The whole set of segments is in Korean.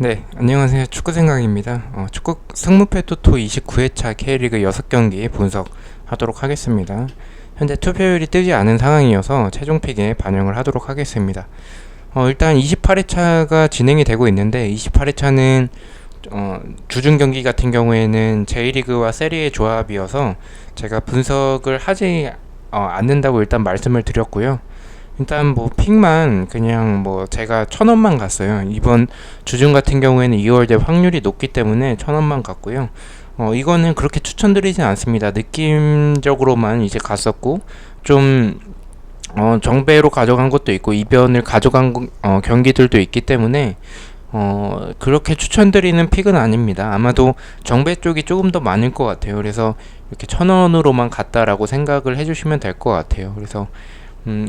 네, 안녕하세요. 축구생각입니다. 축구 승무패 토토 29회차 K리그 6경기 분석하도록 하겠습니다. 현재 투표율이 뜨지 않은 상황이어서 최종 픽에 반영을 하도록 하겠습니다. 일단 28회차가 진행이 되고 있는데 28회차는 주중 경기 같은 경우에는 J리그와 세리의 조합이어서 제가 분석을 하지 않는다고 일단 말씀을 드렸고요. 일단 뭐 픽만 그냥 뭐 제가 1,000원만 갔어요. 이번 주중 같은 경우에는 2월대 확률이 높기 때문에 1,000원만 갔고요. 이거는 그렇게 추천드리진 않습니다. 느낌적으로만 이제 갔었고 좀 정배로 가져간 것도 있고 이변을 가져간 경기들도 있기 때문에 그렇게 추천드리는 픽은 아닙니다. 아마도 정배 쪽이 조금 더 많을 것 같아요. 그래서 이렇게 1,000원으로만 갔다라고 생각을 해주시면 될 것 같아요. 그래서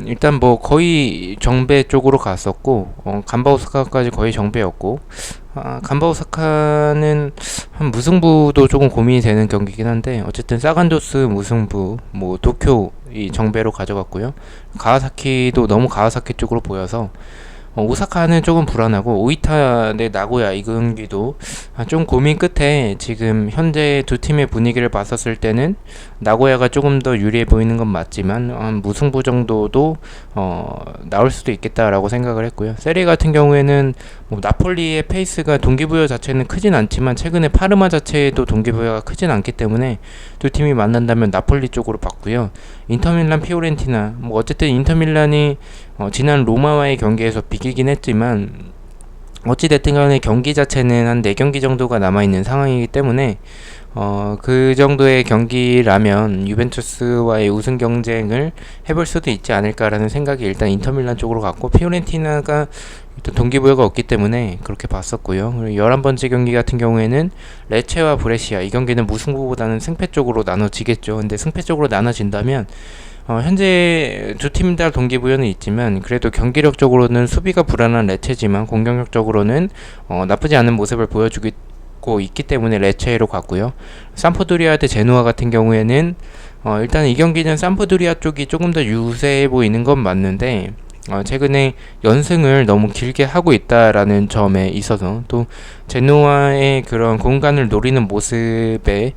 일단 뭐 거의 정배 쪽으로 갔었고 간바 오사카까지 거의 정배였고 간바 오사카는 한 무승부도 조금 고민이 되는 경기긴 한데 어쨌든 사간도스 무승부 뭐 도쿄 이 정배로 가져갔고요. 가와사키도 너무 가와사키 쪽으로 보여서 오사카는 조금 불안하고 오이타 대 나고야 이 경기도 좀 고민 끝에 지금 현재 두 팀의 분위기를 봤었을 때는 나고야가 조금 더 유리해 보이는 건 맞지만 무승부 정도도 나올 수도 있겠다라고 생각을 했고요. 세리 같은 경우에는 뭐 나폴리의 페이스가 동기부여 자체는 크진 않지만 최근에 파르마 자체도 동기부여가 크진 않기 때문에 두 팀이 만난다면 나폴리 쪽으로 봤고요. 인터밀란 피오렌티나 뭐 어쨌든 인터밀란이 지난 로마와의 경기에서 비기긴 했지만 어찌됐든 간에 경기 자체는 한 4경기 정도가 남아있는 상황이기 때문에 그 정도의 경기라면 유벤투스와의 우승 경쟁을 해볼 수도 있지 않을까라는 생각이 일단 인터밀란 쪽으로 갔고 피오렌티나가 일단 동기부여가 없기 때문에 그렇게 봤었고요. 그리고 11번째 경기 같은 경우에는 레체와 브레시아 이 경기는 무승부보다는 승패 쪽으로 나눠지겠죠. 근데 승패 쪽으로 나눠진다면 현재 두 팀 다 동기부여는 있지만 그래도 경기력적으로는 수비가 불안한 레체지만 공격력적으로는 나쁘지 않은 모습을 보여주고 있기 때문에 레체로 갔고요. 삼프도리아 대 제노아 같은 경우에는 일단 이 경기는 삼프도리아 쪽이 조금 더 유세해 보이는 건 맞는데 최근에 연승을 너무 길게 하고 있다라는 점에 있어서 또 제노아의 그런 공간을 노리는 모습에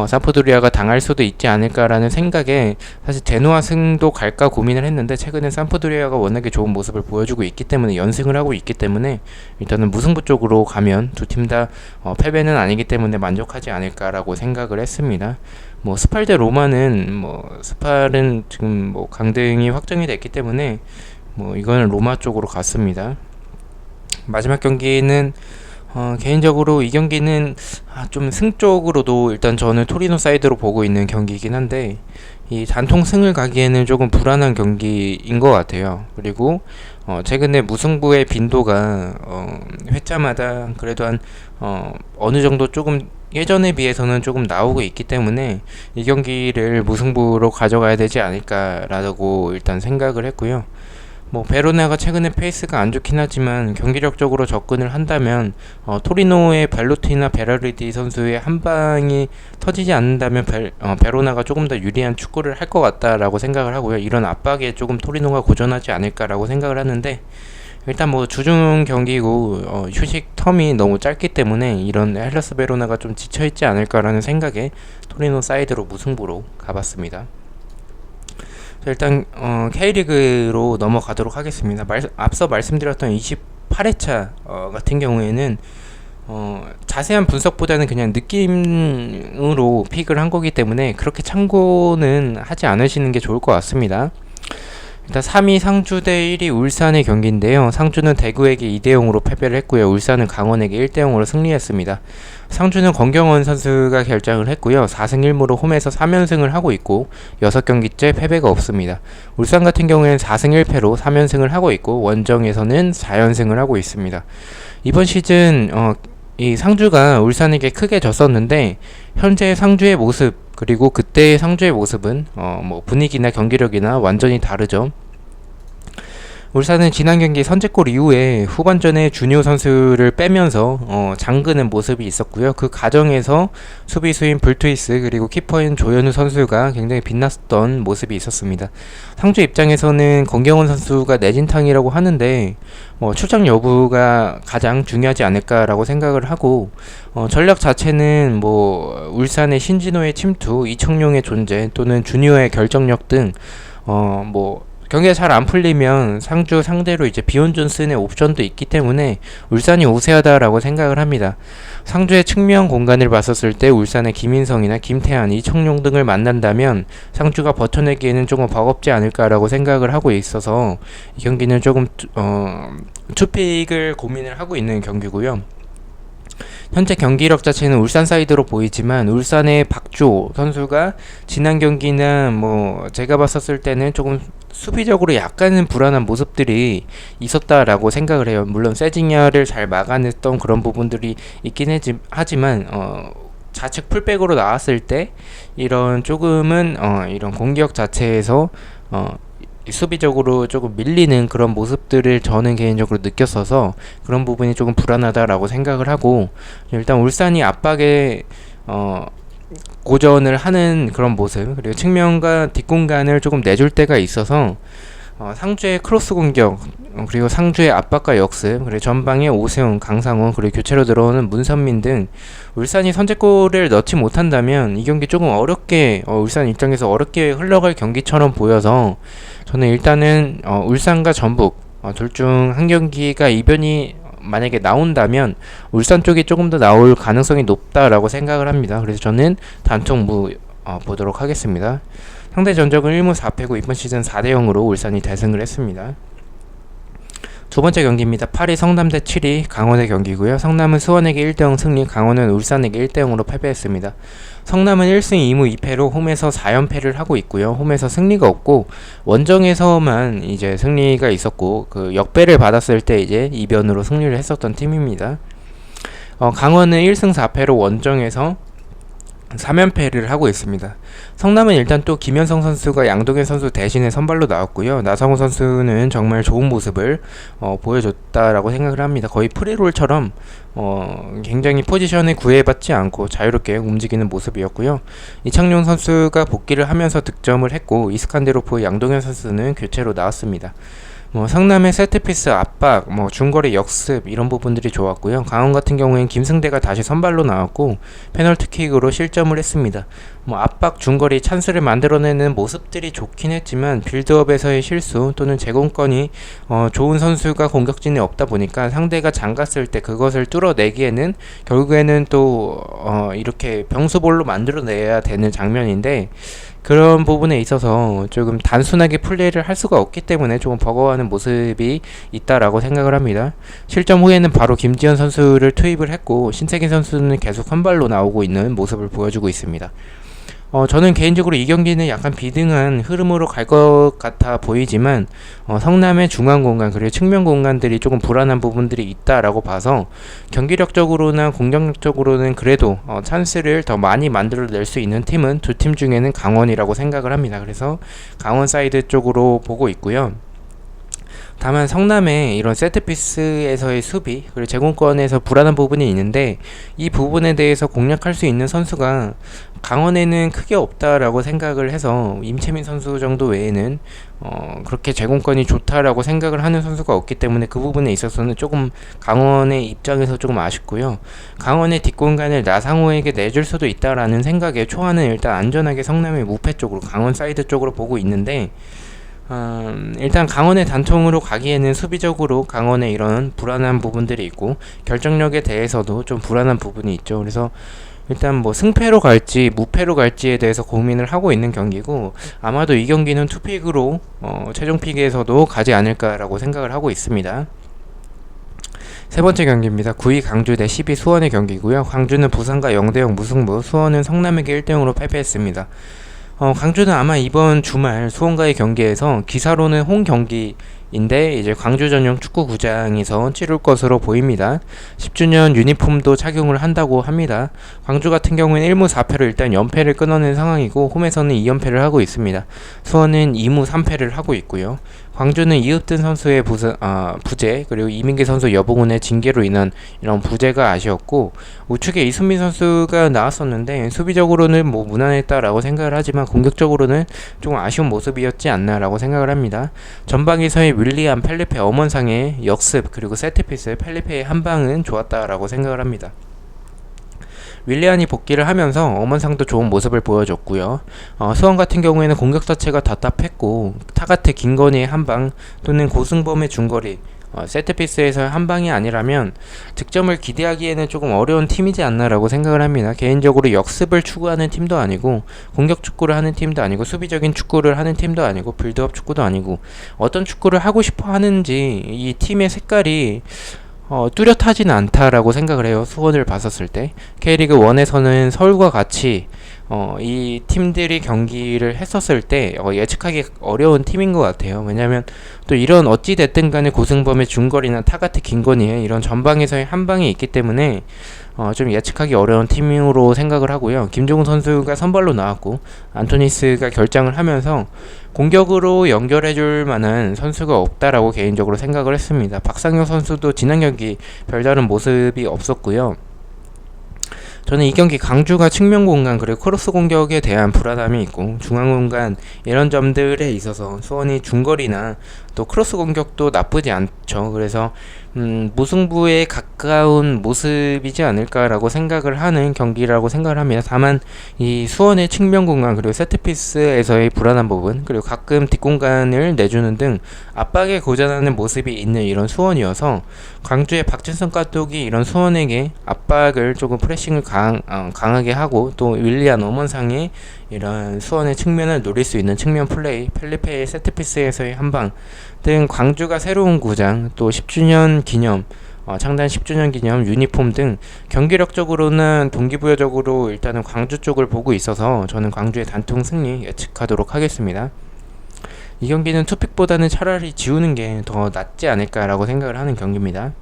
삼프도리아가 당할 수도 있지 않을까라는 생각에 사실 제노아 승도 갈까 고민을 했는데 최근에 삼프도리아가 워낙에 좋은 모습을 보여주고 있기 때문에 연승을 하고 있기 때문에 일단은 무승부 쪽으로 가면 두 팀 다 패배는 아니기 때문에 만족하지 않을까라고 생각을 했습니다. 뭐 스팔 대 로마는 뭐 스팔은 지금 뭐 강등이 확정이 됐기 때문에 뭐 이거는 로마 쪽으로 갔습니다. 마지막 경기는 개인적으로 이 경기는 좀 승 쪽으로도 일단 저는 토리노 사이드로 보고 있는 경기이긴 한데 이 단통 승을 가기에는 조금 불안한 경기인 것 같아요. 그리고 최근에 무승부의 빈도가 회차마다 그래도 한 어느 정도 조금 예전에 비해서는 조금 나오고 있기 때문에 이 경기를 무승부로 가져가야 되지 않을까라고 일단 생각을 했고요. 뭐 베로나가 최근에 페이스가 안 좋긴 하지만 경기력적으로 접근을 한다면 토리노의 발로티나 베라르디 선수의 한 방이 터지지 않는다면 베로나가 조금 더 유리한 축구를 할 것 같다라고 생각을 하고요. 이런 압박에 조금 토리노가 고전하지 않을까라고 생각을 하는데 일단 뭐 주중 경기고 휴식 텀이 너무 짧기 때문에 이런 헬라스 베로나가 좀 지쳐있지 않을까라는 생각에 토리노 사이드로 무승부로 가봤습니다. 일단 K리그로 넘어가도록 하겠습니다. 앞서 말씀드렸던 28회차 같은 경우에는 자세한 분석보다는 그냥 느낌으로 픽을 한 거기 때문에 그렇게 참고는 하지 않으시는 게 좋을 것 같습니다. 일단 3위 상주 대 1위 울산의 경기인데요. 상주는 대구에게 2대0으로 패배를 했고요. 울산은 강원에게 1대0으로 승리했습니다. 상주는 권경원 선수가 결장을 했고요. 4승 1무로 홈에서 3연승을 하고 있고 6경기째 패배가 없습니다. 울산 같은 경우에는 4승 1패로 3연승을 하고 있고 원정에서는 4연승을 하고 있습니다. 이번 시즌 이 상주가 울산에게 크게 졌었는데 현재 상주의 모습 그리고 그때의 상주의 모습은 뭐 분위기나 경기력이나 완전히 다르죠. 울산은 지난 경기 선제골 이후에 후반전에 준효 선수를 빼면서 잠그는 모습이 있었고요. 그 과정에서 수비수인 불투이스 그리고 키퍼인 조현우 선수가 굉장히 빛났던 모습이 있었습니다. 상주 입장에서는 권경원 선수가 내진탕이라고 하는데 출장 여부가 가장 중요하지 않을까라고 생각을 하고 전력 자체는 울산의 신진호의 침투, 이청용의 존재 또는 준효의 결정력 등 경기가 잘 안 풀리면 상주 상대로 이제 비온존슨의 옵션도 있기 때문에 울산이 우세하다라고 생각을 합니다. 상주의 측면 공간을 봤었을 때 울산의 김인성이나 김태환, 이청용 등을 만난다면 상주가 버텨내기에는 조금 버겁지 않을까라고 생각을 하고 있어서 이 경기는 조금 투픽을 고민을 하고 있는 경기고요. 현재 경기력 자체는 울산 사이드로 보이지만 울산의 박주호 선수가 지난 경기나 제가 봤었을 때는 조금 수비적으로 약간은 불안한 모습들이 있었다라고 생각을 해요. 물론 세징야를 잘 막아냈던 그런 부분들이 있긴 하지만 좌측 풀백으로 나왔을 때 이런 조금은 이런 공격 자체에서 수비적으로 조금 밀리는 그런 모습들을 저는 개인적으로 느꼈어서 그런 부분이 조금 불안하다라고 생각을 하고, 일단 울산이 압박에 고전을 하는 그런 모습, 그리고 측면과 뒷공간을 조금 내줄 때가 있어서 상주의 크로스 공격, 그리고 상주의 압박과 역습, 그리고 전방에 오세훈, 강상훈, 그리고 교체로 들어오는 문선민 등 울산이 선제골을 넣지 못한다면 이 경기 조금 어렵게 울산 입장에서 어렵게 흘러갈 경기처럼 보여서 저는 일단은 울산과 전북 둘 중 한 경기가 이변이 만약에 나온다면 울산 쪽이 조금 더 나올 가능성이 높다라고 생각을 합니다. 그래서 저는 단통무 보도록 하겠습니다. 상대 전적은 1무 4패고 이번 시즌 4대0으로 울산이 대승을 했습니다. 두 번째 경기입니다. 8위 성남 대 7위 강원의 경기고요. 성남은 수원에게 1대0 승리, 강원은 울산에게 1대0으로 패배했습니다. 성남은 1승 2무 2패로 홈에서 4연패를 하고 있고요. 홈에서 승리가 없고 원정에서만 이제 승리가 있었고 그 역배를 받았을 때 이제 이변으로 승리를 했었던 팀입니다. 강원은 1승 4패로 원정에서 3연패를 하고 있습니다. 성남은 일단 또 김현성 선수가 양동현 선수 대신에 선발로 나왔고요. 나성호 선수는 정말 좋은 모습을 보여줬다라고 생각을 합니다. 거의 프리롤처럼 굉장히 포지션에 구애받지 않고 자유롭게 움직이는 모습이었고요. 이창용 선수가 복귀를 하면서 득점을 했고 이스칸데로프 양동현 선수는 교체로 나왔습니다. 성남의 세트피스 압박, 중거리 역습 이런 부분들이 좋았고요. 강원 같은 경우엔 김승대가 다시 선발로 나왔고 페널티킥으로 실점을 했습니다. 압박, 중거리 찬스를 만들어내는 모습들이 좋긴 했지만 빌드업에서의 실수 또는 제공권이 좋은 선수가 공격진에 없다 보니까 상대가 잠갔을 때 그것을 뚫어내기에는 결국에는 또 이렇게 병수볼로 만들어내야 되는 장면인데 그런 부분에 있어서 조금 단순하게 플레이를 할 수가 없기 때문에 조금 버거워하는 모습이 있다라고 생각을 합니다. 실점 후에는 바로 김지현 선수를 투입을 했고 신세긴 선수는 계속 선발로 나오고 있는 모습을 보여주고 있습니다. 저는 개인적으로 이 경기는 약간 비등한 흐름으로 갈 것 같아 보이지만 성남의 중앙 공간 그리고 측면 공간들이 조금 불안한 부분들이 있다라고 봐서 경기력적으로나 공격력적으로는 그래도 찬스를 더 많이 만들어낼 수 있는 팀은 두 팀 중에는 강원이라고 생각을 합니다. 그래서 강원 사이드 쪽으로 보고 있고요. 다만 성남의 이런 세트피스에서의 수비 그리고 제공권에서 불안한 부분이 있는데 이 부분에 대해서 공략할 수 있는 선수가 강원에는 크게 없다라고 생각을 해서 임채민 선수 정도 외에는 그렇게 제공권이 좋다라고 생각을 하는 선수가 없기 때문에 그 부분에 있어서는 조금 강원의 입장에서 조금 아쉽고요. 강원의 뒷공간을 나상호에게 내줄 수도 있다라는 생각에 초안은 일단 안전하게 성남의 무패 쪽으로 강원 사이드 쪽으로 보고 있는데 일단 강원의 단통으로 가기에는 수비적으로 강원의 이런 불안한 부분들이 있고 결정력에 대해서도 좀 불안한 부분이 있죠. 그래서 일단 승패로 갈지 무패로 갈지에 대해서 고민을 하고 있는 경기고 아마도 이 경기는 투픽으로 최종 픽에서도 가지 않을까라고 생각을 하고 있습니다. 세 번째 경기입니다. 9위 강주 대 10위 수원의 경기고요. 강주는 부산과 0대0 무승부, 수원은 성남에게 1대0으로 패배했습니다. 강주는 아마 이번 주말 수원과의 경기에서 기사로는 홈 경기 인데 이제 광주 전용 축구구장에서 치를 것으로 보입니다. 10주년 유니폼도 착용을 한다고 합니다. 광주 같은 경우에는 1무 4패로 일단 연패를 끊어낸 상황이고 홈에서는 2연패를 하고 있습니다. 수원은 2무 3패를 하고 있고요. 광주는 이읍든 선수의 부재 그리고 이민기 선수 여봉훈의 징계로 인한 이런 부재가 아쉬웠고 우측에 이순민 선수가 나왔었는데 수비적으로는 뭐 무난했다라고 생각을 하지만 공격적으로는 조금 아쉬운 모습이었지 않나라고 생각을 합니다. 전방에서의 윌리안 펠리페 엄원상의 역습 그리고 세트피스 펠리페의 한방은 좋았다라고 생각을 합니다. 윌리안이 복귀를 하면서 엄원상도 좋은 모습을 보여줬고요. 수원 같은 경우에는 공격 자체가 답답했고 타가트 김건희의 한방 또는 고승범의 중거리 세트피스에서의 한방이 아니라면 득점을 기대하기에는 조금 어려운 팀이지 않나라고 생각을 합니다. 개인적으로 역습을 추구하는 팀도 아니고 공격 축구를 하는 팀도 아니고 수비적인 축구를 하는 팀도 아니고 빌드업 축구도 아니고 어떤 축구를 하고 싶어 하는지 이 팀의 색깔이 뚜렷하지는 않다라고 생각을 해요. 수원을 봤었을 때 K리그 1에서는 서울과 같이 이 팀들이 경기를 했었을 때 예측하기 어려운 팀인 것 같아요. 왜냐하면 또 이런 어찌 됐든 간에 고승범의 중거리나 타가트 김건희의 이런 전방에서의 한방이 있기 때문에 좀 예측하기 어려운 팀으로 생각을 하고요. 김종훈 선수가 선발로 나왔고 안토니스가 결장을 하면서 공격으로 연결해줄 만한 선수가 없다라고 개인적으로 생각을 했습니다. 박상혁 선수도 지난 경기 별다른 모습이 없었고요. 저는 이 경기 강주가 측면 공간 그리고 크로스 공격에 대한 불안함이 있고 중앙 공간 이런 점들에 있어서 수원이 중거리나 또 크로스 공격도 나쁘지 않죠. 그래서 무승부에 가까운 모습이지 않을까라고 생각을 하는 경기라고 생각을 합니다. 다만 이 수원의 측면 공간 그리고 세트피스에서의 불안한 부분 그리고 가끔 뒷공간을 내주는 등 압박에 고전하는 모습이 있는 이런 수원이어서 광주의 박진성 감독이 이런 수원에게 압박을 조금 프레싱을 강하게 하고 또 윌리안 엄원상의 이런 수원의 측면을 노릴 수 있는 측면 플레이 펠리페의 세트피스에서의 한방 등 광주가 새로운 구장 또 10주년 기념 창단 10주년 기념 유니폼 등 경기력적으로는 동기부여적으로 일단은 광주 쪽을 보고 있어서 저는 광주의 단통 승리 예측하도록 하겠습니다. 이 경기는 투픽보다는 차라리 지우는 게 더 낫지 않을까라고 생각을 하는 경기입니다.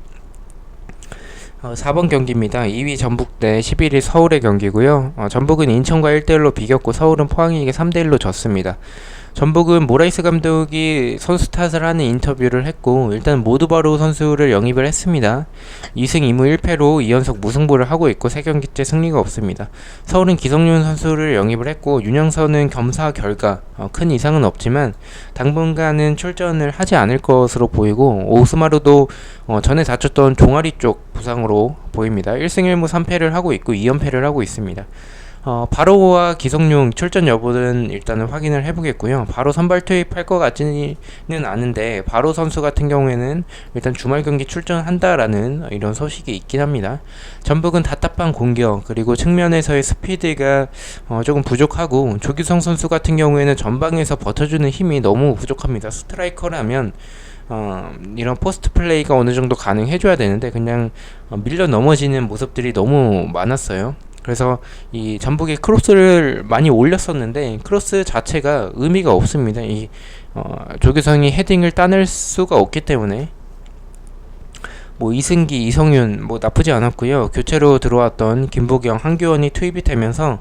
4번 경기입니다. 2위 전북 대 11위 서울의 경기고요. 전북은 인천과 1대1로 비겼고 서울은 포항에게 3대1로 졌습니다. 전북은 모라이스 감독이 선수 탓을 하는 인터뷰를 했고 일단 모두바로 선수를 영입을 했습니다. 2승 2무 1패로 2연속 무승부를 하고 있고 3경기째 승리가 없습니다. 서울은 기성용 선수를 영입을 했고 윤영선은 겸사 결과 큰 이상은 없지만 당분간은 출전을 하지 않을 것으로 보이고 오스마르도 전에 다쳤던 종아리 쪽 부상으로 보입니다. 1승 1무 3패를 하고 있고 2연패를 하고 있습니다. 바로와 기성용 출전 여부는 일단은 확인을 해보겠고요. 바로 선발 투입할 것 같지는 않은데 바로 선수 같은 경우에는 일단 주말 경기 출전한다라는 이런 소식이 있긴 합니다. 전북은 답답한 공격 그리고 측면에서의 스피드가 조금 부족하고 조규성 선수 같은 경우에는 전방에서 버텨주는 힘이 너무 부족합니다. 스트라이커라면 이런 포스트 플레이가 어느 정도 가능해줘야 되는데 그냥 밀려 넘어지는 모습들이 너무 많았어요. 그래서 이 전북이 크로스를 많이 올렸었는데 크로스 자체가 의미가 없습니다. 이 조규성이 헤딩을 따낼 수가 없기 때문에 뭐 이승기, 이성윤 뭐 나쁘지 않았고요. 교체로 들어왔던 김보경, 한규원이 투입이 되면서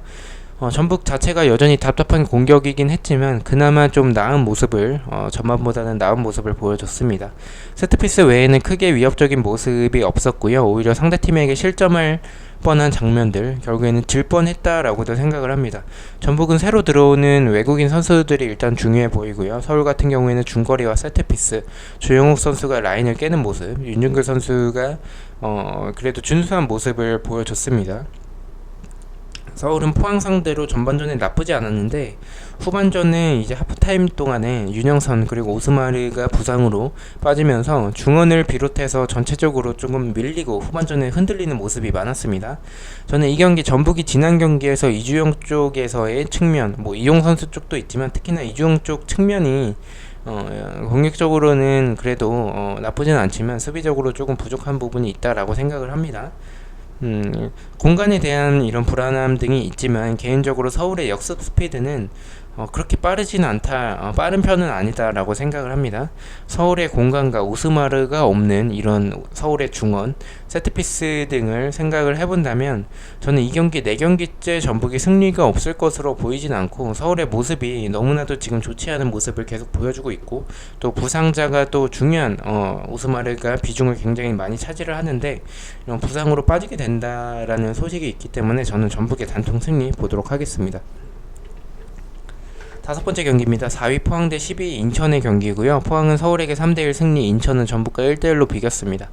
전북 자체가 여전히 답답한 공격이긴 했지만 그나마 좀 나은 모습을 전반보다는 나은 모습을 보여줬습니다. 세트피스 외에는 크게 위협적인 모습이 없었고요. 오히려 상대팀에게 실점할 뻔한 장면들 결국에는 질 뻔했다라고도 생각을 합니다. 전북은 새로 들어오는 외국인 선수들이 일단 중요해 보이고요. 서울 같은 경우에는 중거리와 세트피스 조영욱 선수가 라인을 깨는 모습 윤중글 선수가 그래도 준수한 모습을 보여줬습니다. 서울은 포항 상대로 전반전에 나쁘지 않았는데 후반전에 이제 하프타임 동안에 윤영선 그리고 오스마르가 부상으로 빠지면서 중원을 비롯해서 전체적으로 조금 밀리고 후반전에 흔들리는 모습이 많았습니다. 저는 이 경기 전북이 지난 경기에서 이주영 쪽에서의 측면 뭐 이용 선수 쪽도 있지만 특히나 이주영 쪽 측면이 공격적으로는 그래도 나쁘진 않지만 수비적으로 조금 부족한 부분이 있다라고 생각을 합니다. 공간에 대한 이런 불안함 등이 있지만 개인적으로 서울의 역습 스피드는 그렇게 빠르진 않다, 빠른 편은 아니다라고 생각을 합니다. 서울의 공간과 오스마르가 없는 이런 서울의 중원, 세트피스 등을 생각을 해본다면 저는 이 경기 4경기째 전북이 승리가 없을 것으로 보이진 않고 서울의 모습이 너무나도 지금 좋지 않은 모습을 계속 보여주고 있고 또 부상자가 또 중요한 오스마르가 비중을 굉장히 많이 차지를 하는데 이런 부상으로 빠지게 된다라는 소식이 있기 때문에 저는 전북의 단통 승리 보도록 하겠습니다. 다섯 번째 경기입니다. 4위 포항 대 12위 인천의 경기고요. 포항은 서울에게 3대1 승리, 인천은 전북과 1대1로 비겼습니다.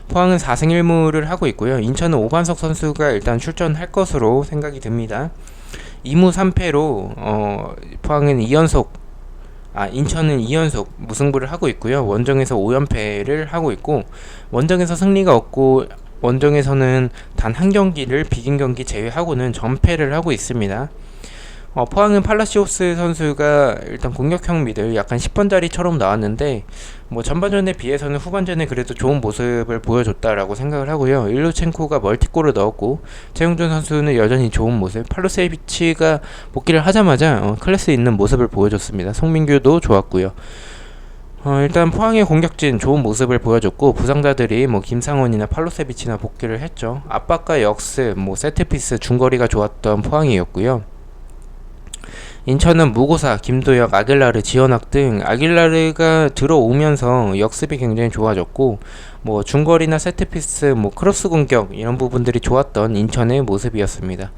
포항은 4승 1무를 하고 있고요. 인천은 오반석 선수가 일단 출전할 것으로 생각이 듭니다. 2무 3패로 포항은 2연속 인천은 2연속 무승부를 하고 있고요. 원정에서 5연패를 하고 있고 원정에서 승리가 없고 원정에서는 단 한 경기를 비긴 경기 제외하고는 전패를 하고 있습니다. 포항은 팔라시오스 선수가 일단 공격형 미들 약간 10번짜리처럼 나왔는데 전반전에 비해서는 후반전에 그래도 좋은 모습을 보여줬다라고 생각을 하고요. 일루첸코가 멀티골을 넣었고 최용준 선수는 여전히 좋은 모습, 팔로세비치가 복귀를 하자마자 클래스 있는 모습을 보여줬습니다. 송민규도 좋았고요. 일단 포항의 공격진 좋은 모습을 보여줬고 부상자들이 김상원이나 팔로세비치나 복귀를 했죠. 압박과 역습, 세트피스, 중거리가 좋았던 포항이었고요. 인천은 무고사, 김도혁, 아길라르, 지현학 등 아길라르가 들어오면서 역습이 굉장히 좋아졌고 중거리나 세트피스, 크로스 공격 이런 부분들이 좋았던 인천의 모습이었습니다.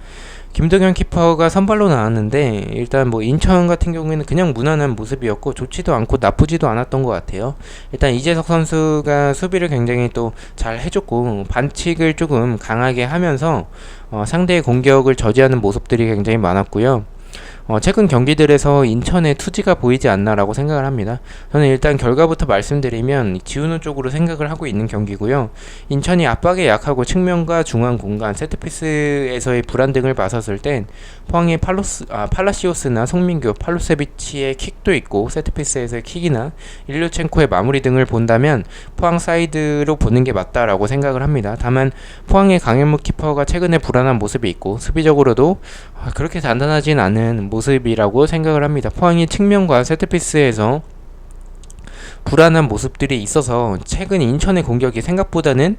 김동현 키퍼가 선발로 나왔는데 일단 인천 같은 경우에는 그냥 무난한 모습이었고 좋지도 않고 나쁘지도 않았던 것 같아요. 일단 이재석 선수가 수비를 굉장히 또 잘 해줬고 반칙을 조금 강하게 하면서 상대의 공격을 저지하는 모습들이 굉장히 많았고요. 최근 경기들에서 인천의 투지가 보이지 않나라고 생각을 합니다. 저는 일단 결과부터 말씀드리면 지우는 쪽으로 생각을 하고 있는 경기고요. 인천이 압박에 약하고 측면과 중앙 공간, 세트피스에서의 불안 등을 봤었을 땐 포항의 팔라시오스나 송민규, 팔로세비치의 킥도 있고 세트피스에서의 킥이나 일류첸코의 마무리 등을 본다면 포항 사이드로 보는 게 맞다라고 생각을 합니다. 다만 포항의 강현무 키퍼가 최근에 불안한 모습이 있고 수비적으로도 그렇게 단단하진 않은 모습이라고 생각을 합니다. 포항이 측면과 세트피스에서 불안한 모습들이 있어서 최근 인천의 공격이 생각보다는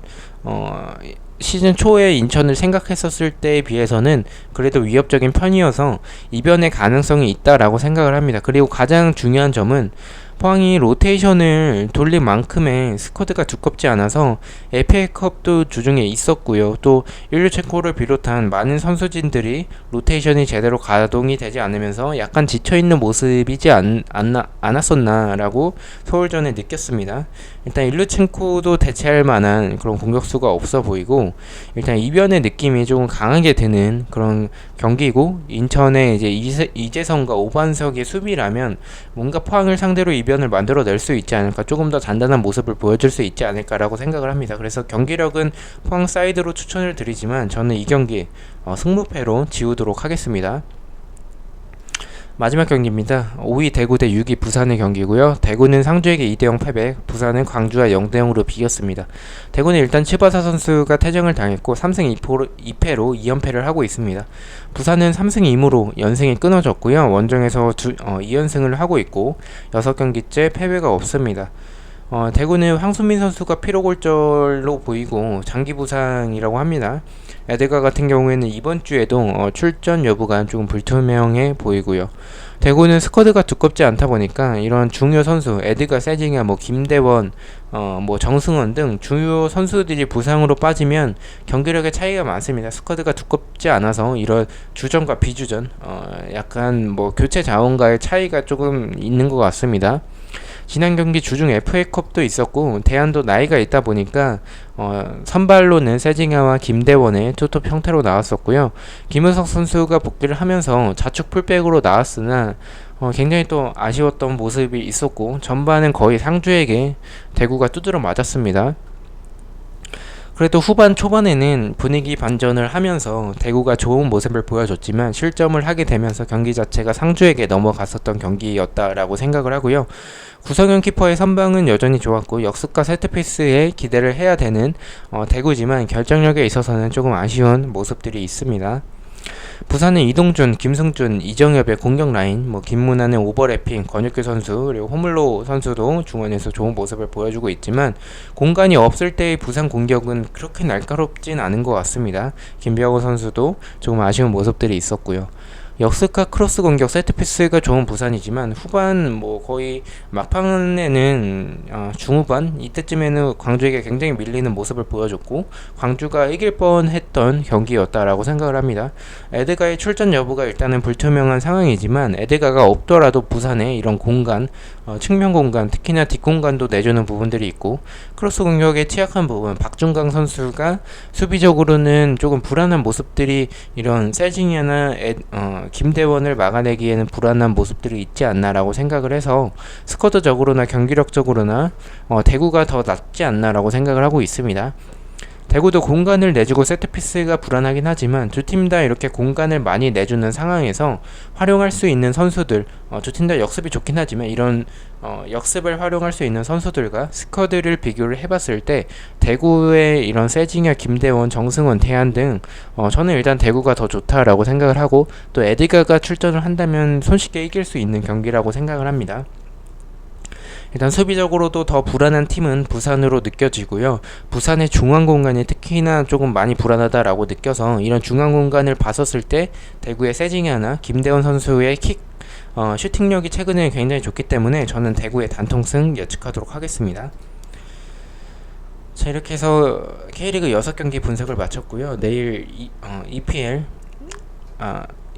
시즌 초에 인천을 생각했었을 때에 비해서는 그래도 위협적인 편이어서 이변의 가능성이 있다라고 생각을 합니다. 그리고 가장 중요한 점은 포항이 로테이션을 돌린 만큼의 스쿼드가 두껍지 않아서 FA컵도 주중에 있었고요. 또 일류첸코를 비롯한 많은 선수진들이 로테이션이 제대로 가동이 되지 않으면서 약간 지쳐있는 모습이지 않았었나라고 서울전에 느꼈습니다. 일단 일류첸코도 대체할 만한 그런 공격수가 없어 보이고 일단 이변의 느낌이 조금 강하게 드는 그런 경기고 인천의 이제 이재성과 오반석의 수비라면 뭔가 포항을 상대로 이변을 만들어낼 수 있지 않을까, 조금 더 단단한 모습을 보여줄 수 있지 않을까라고 생각을 합니다. 그래서 경기력은 포항 사이드로 추천을 드리지만 저는 이 경기 승무패로 지우도록 하겠습니다. 마지막 경기입니다. 5위 대구 대 6위 부산의 경기고요. 대구는 상주에게 2대0 패배, 부산은 광주와 0대0으로 비겼습니다. 대구는 일단 치바사 선수가 퇴장을 당했고 3승 2패로 2연패를 하고 있습니다. 부산은 3승 2무로 연승이 끊어졌고요. 원정에서 2연승을 하고 있고 6경기째 패배가 없습니다. 대구는 황수민 선수가 피로골절로 보이고 장기 부상이라고 합니다. 에드가 같은 경우에는 이번 주에도 출전 여부가 조금 불투명해 보이고요. 대구는 스쿼드가 두껍지 않다 보니까 이런 중요 선수 에드가, 세징야, 김대원, 정승원 등 주요 선수들이 부상으로 빠지면 경기력의 차이가 많습니다. 스쿼드가 두껍지 않아서 이런 주전과 비주전 약간 교체 자원과의 차이가 조금 있는 것 같습니다. 지난 경기 주중 FA컵도 있었고 대안도 나이가 있다 보니까 선발로는 세징야와 김대원의 투톱 형태로 나왔었고요. 김은석 선수가 복귀를 하면서 자축 풀백으로 나왔으나 굉장히 또 아쉬웠던 모습이 있었고 전반은 거의 상주에게 대구가 두드려 맞았습니다. 그래도 후반 초반에는 분위기 반전을 하면서 대구가 좋은 모습을 보여줬지만 실점을 하게 되면서 경기 자체가 상주에게 넘어갔었던 경기였다라고 생각을 하고요. 구성현 키퍼의 선방은 여전히 좋았고 역습과 세트피스에 기대를 해야 되는 대구지만 결정력에 있어서는 조금 아쉬운 모습들이 있습니다. 부산은 이동준, 김승준, 이정엽의 공격 라인, 김문환의 오버래핑, 권혁규 선수, 그리고 호물로 선수도 중원에서 좋은 모습을 보여주고 있지만 공간이 없을 때의 부산 공격은 그렇게 날카롭진 않은 것 같습니다. 김병호 선수도 조금 아쉬운 모습들이 있었고요. 역습과 크로스 공격 세트피스가 좋은 부산이지만 후반 거의 막판에는 중후반 이때쯤에는 광주에게 굉장히 밀리는 모습을 보여줬고 광주가 이길 뻔했던 경기였다라고 생각을 합니다. 에드가의 출전 여부가 일단은 불투명한 상황이지만 에드가가 없더라도 부산의 이런 공간, 측면 공간, 특히나 뒷공간도 내주는 부분들이 있고 크로스 공격에 취약한 부분 박준강 선수가 수비적으로는 조금 불안한 모습들이 이런 세징야나 김대원을 막아내기에는 불안한 모습들이 있지 않나라고 생각을 해서 스쿼드적으로나 경기력적으로나 대구가 더 낫지 않나라고 생각을 하고 있습니다. 대구도 공간을 내주고 세트피스가 불안하긴 하지만 두 팀 다 이렇게 공간을 많이 내주는 상황에서 활용할 수 있는 선수들, 두 팀 다 역습이 좋긴 하지만 이런 역습을 활용할 수 있는 선수들과 스쿼드를 비교를 해봤을 때 대구의 이런 세징야, 김대원, 정승원, 태안 등 저는 일단 대구가 더 좋다라고 생각을 하고 또 에드가가 출전을 한다면 손쉽게 이길 수 있는 경기라고 생각을 합니다. 일단 수비적으로도 더 불안한 팀은 부산으로 느껴지고요. 부산의 중앙 공간이 특히나 조금 많이 불안하다라고 느껴서 이런 중앙 공간을 봤었을 때 대구의 세징야나 김대원 선수의 슈팅력이 최근에 굉장히 좋기 때문에 저는 대구의 단통승 예측하도록 하겠습니다. 자, 이렇게 해서 K리그 6경기 분석을 마쳤고요. 내일 EPL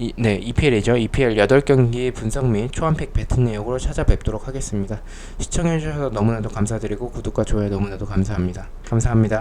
EPL이죠. EPL 8경기 분석 및 초안팩 배팅 내역으로 찾아뵙도록 하겠습니다. 시청해주셔서 너무나도 감사드리고 구독과 좋아요 너무나도 감사합니다. 감사합니다.